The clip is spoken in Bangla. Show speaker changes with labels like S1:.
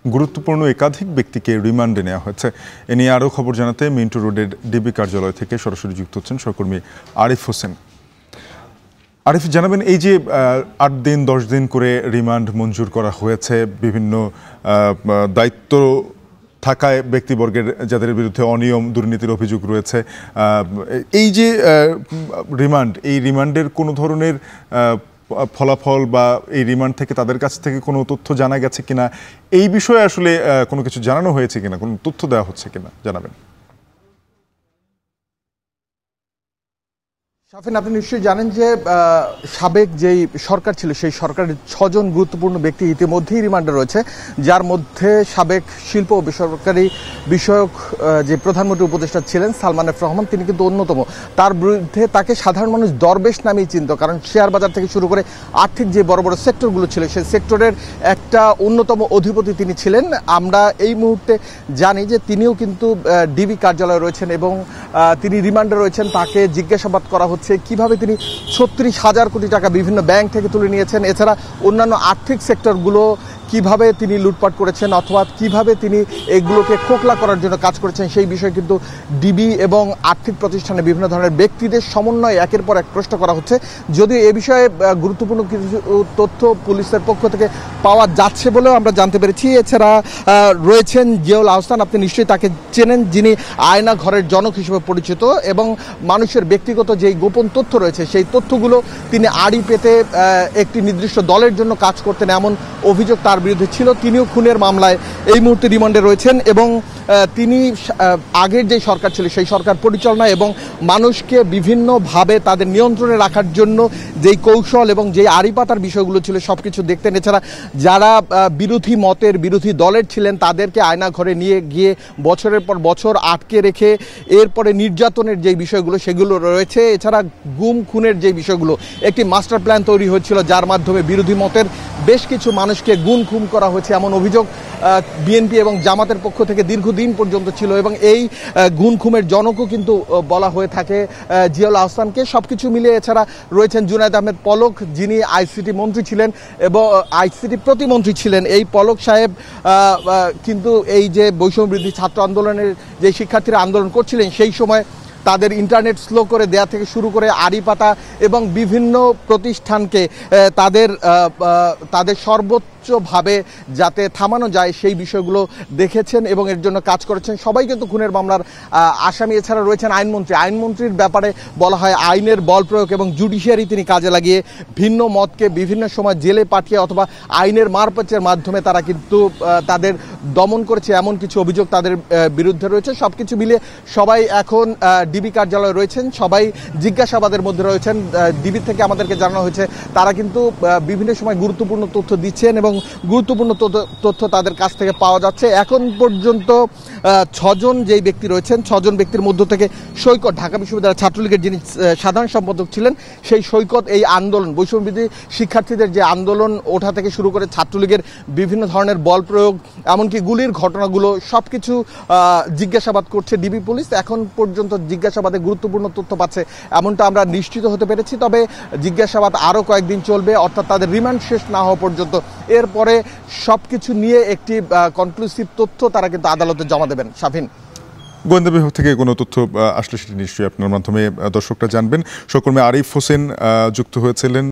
S1: গুরুত্বপূর্ণ একাধিক ব্যক্তিকে রিমান্ডে নেওয়া হয়েছে। এ নিয়ে আরও খবর জানাতে মিন্টু রোডের ডিবি কার্যালয় থেকে সরাসরি যুক্ত হচ্ছেন সহকর্মী আরিফ হোসেন। আরিফ, জানাবেন এই যে 8 দিন 10 দিন করে রিমান্ড মঞ্জুর করা হয়েছে বিভিন্ন দায়িত্ব থাকায় ব্যক্তিবর্গের যাদের বিরুদ্ধে অনিয়ম দুর্নীতির অভিযোগ রয়েছে, এই যে এই রিমান্ডের কোনো ধরনের ফলাফল বা এই রিমান্ড থেকে তাদের কাছ থেকে কোনো তথ্য জানা গেছে কিনা, এই বিষয়ে আসলে কোনো কিছু জানানো হয়েছে কিনা, কোনো তথ্য দেওয়া হচ্ছে কিনা জানাবেন।
S2: শাফিন, আপনি নিশ্চয়ই জানেন যে সাবেক যেই সরকার ছিল সেই সরকারের 6 জন গুরুত্বপূর্ণ ব্যক্তি ইতিমধ্যেই রিমান্ডে রয়েছে, যার মধ্যে সাবেক শিল্প ও বেসরকারি বিষয়ক যে প্রধানমন্ত্রী উপদেষ্টা ছিলেন সালমান এফ রহমান, তিনি কিন্তু অন্যতম। তার বিরুদ্ধে তাকে সাধারণ মানুষ দরবেশ নামেই চিনত, কারণ শেয়ার বাজার থেকে শুরু করে আর্থিক যে বড় বড় সেক্টরগুলো ছিল সেই সেক্টরের একটা অন্যতম অধিপতি তিনি ছিলেন। আমরা এই মুহূর্তে জানি যে তিনিও কিন্তু ডিবি কার্যালয়ে রয়েছেন এবং তিনি রিমান্ডে রয়েছেন। তাকে জিজ্ঞাসাবাদ করা হচ্ছে কিভাবে তিনি 36,000 কোটি টাকা বিভিন্ন ব্যাংক থেকে তুলে নিয়েছেন, এছাড়া অন্যান্য আর্থিক সেক্টরগুলো কিভাবে তিনি লুটপাট করেছেন অথবা কিভাবে তিনি এগুলোকে খোকলা করার জন্য কাজ করেছেন, সেই বিষয়ে কিন্তু ডিবি এবং আর্থিক প্রতিষ্ঠানে বিভিন্ন ধরনের ব্যক্তিদের সমন্বয় একের পর এক প্রশ্ন করা হচ্ছে। যদিও এ বিষয়ে গুরুত্বপূর্ণ কিছু তথ্য পুলিশের পক্ষ থেকে পাওয়া যাচ্ছে বলেও আমরা জানতে পেরেছি। এছাড়া রয়েছেন জিয়াউল আহসান, আপনি নিশ্চয়ই তাকে চেনেন, যিনি আয়না ঘরের জনক হিসেবে পরিচিত এবং মানুষের ব্যক্তিগত যেই গোপন তথ্য রয়েছে সেই তথ্যগুলো তিনি আড়ি পেতে একটি নির্দিষ্ট দলের জন্য কাজ করতেন, এমন অভিযোগ তার বিরুদ্ধে ছিল। তিনিও খুনের মামলায় এই মুহূর্তে রিমান্ডে রয়েছেন এবং তিনি আগের যে সরকার ছিল সেই সরকার পরিচালনা এবং মানুষকে বিভিন্নভাবে তাদের নিয়ন্ত্রণে রাখার জন্য যেই কৌশল এবং যেই আড়ি পাতার বিষয়গুলো ছিল সবকিছু দেখতেন। এছাড়া যারা বিরোধী মতের বিরোধী দলের ছিলেন তাদেরকে আয়না ঘরে নিয়ে গিয়ে বছরের পর বছর আটকে রেখে এরপরে নির্যাতনের যেই বিষয়গুলো সেগুলো রয়েছে। এছাড়া গুম খুনের যে বিষয়গুলো, একটি মাস্টার প্ল্যান তৈরি হয়েছিল যার মাধ্যমে বিরোধী মতের বেশ কিছু মানুষকে খুন করা হয়েছে, এমন অভিযোগ বিএনপি এবং জামাতের পক্ষ থেকে দীর্ঘদিন পর্যন্ত ছিল এবং এই খুনের জনকও কিন্তু বলা হয়ে থাকে জিয়াউল আহসানকে। সবকিছু মিলিয়ে এছাড়া রয়েছেন জুনায়েদ আহমেদ পলক, যিনি আইসিটি মন্ত্রী ছিলেন এবং আইসিটি প্রতিমন্ত্রী ছিলেন। এই পলক সাহেব কিন্তু এই যে বৈষম্য বিরোধী ছাত্র আন্দোলনের যে শিক্ষার্থীরা আন্দোলন করছিলেন সেই সময় তাদের ইন্টারনেট স্লো করে দেয়া থেকে শুরু করে আড়ি পাতা এবং বিভিন্ন প্রতিষ্ঠানকে তাদের সর্বোচ্চভাবে যাতে থামানো যায় সেই বিষয়গুলো দেখেছেন এবং এর জন্য কাজ করেছেন। সবাই কিন্তু খুনের মামলার আসামি। এছাড়া রয়েছেন আইনমন্ত্রীর ব্যাপারে বলা হয় আইনের বল প্রয়োগ এবং জুডিশিয়ারি তিনি কাজে লাগিয়ে ভিন্ন মতকে বিভিন্ন সময় জেলে পাঠিয়ে অথবা আইনের মারপ্যাচের মাধ্যমে তারা কিন্তু তাদের দমন করেছে, এমন কিছু অভিযোগ তাদের বিরুদ্ধে রয়েছে। সবকিছু মিলিয়ে সবাই এখন ডিবি কার্যালয়ে রয়েছেন, সবাই জিজ্ঞাসাবাদের মধ্যে রয়েছেন। ডিবি থেকে আমাদেরকে জানানো হয়েছে তারা কিন্তু বিভিন্ন সময় গুরুত্বপূর্ণ তথ্য দিচ্ছেন এবং গুরুত্বপূর্ণ তথ্য তাদের কাছ থেকে পাওয়া যাচ্ছে। এখন পর্যন্ত 6 জন যেই ব্যক্তি রয়েছেন, 6 জন ব্যক্তির মধ্য থেকে সৈকত, ঢাকা বিশ্ববিদ্যালয় ছাত্রলীগের যিনি সাধারণ সম্পাদক ছিলেন, সেই সৈকত এই আন্দোলন বৈষম্যবিরোধী শিক্ষার্থীদের যে আন্দোলন ওঠা থেকে শুরু করে ছাত্রলীগের বিভিন্ন ধরনের বল প্রয়োগ এমনকি গুলির ঘটনাগুলো সবকিছু জিজ্ঞাসাবাদ করছে ডিবি পুলিশ। এখন পর্যন্ত জিজ্ঞাসাবাদে গুরুত্বপূর্ণ তথ্য পাচ্ছে এমনটা আমরা নিশ্চিত হতে পেরেছি। তবে জিজ্ঞাসাবাদ আরও কয়েকদিন চলবে, অর্থাৎ তাদের রিমান্ড শেষ না হওয়া পর্যন্ত। এরপরে সবকিছু নিয়ে একটি কনক্লুসিভ তথ্য তারা কিন্তু আদালতে জমা দেবেন। শাফিন,
S1: গোয়েন্দা বিভাগ থেকে কোনো তথ্য আসলে সেটি নিশ্চয়ই আপনার মাধ্যমে দর্শকরা জানবেন। সহকর্মী আরিফ হোসেন যুক্ত হয়েছিলেন।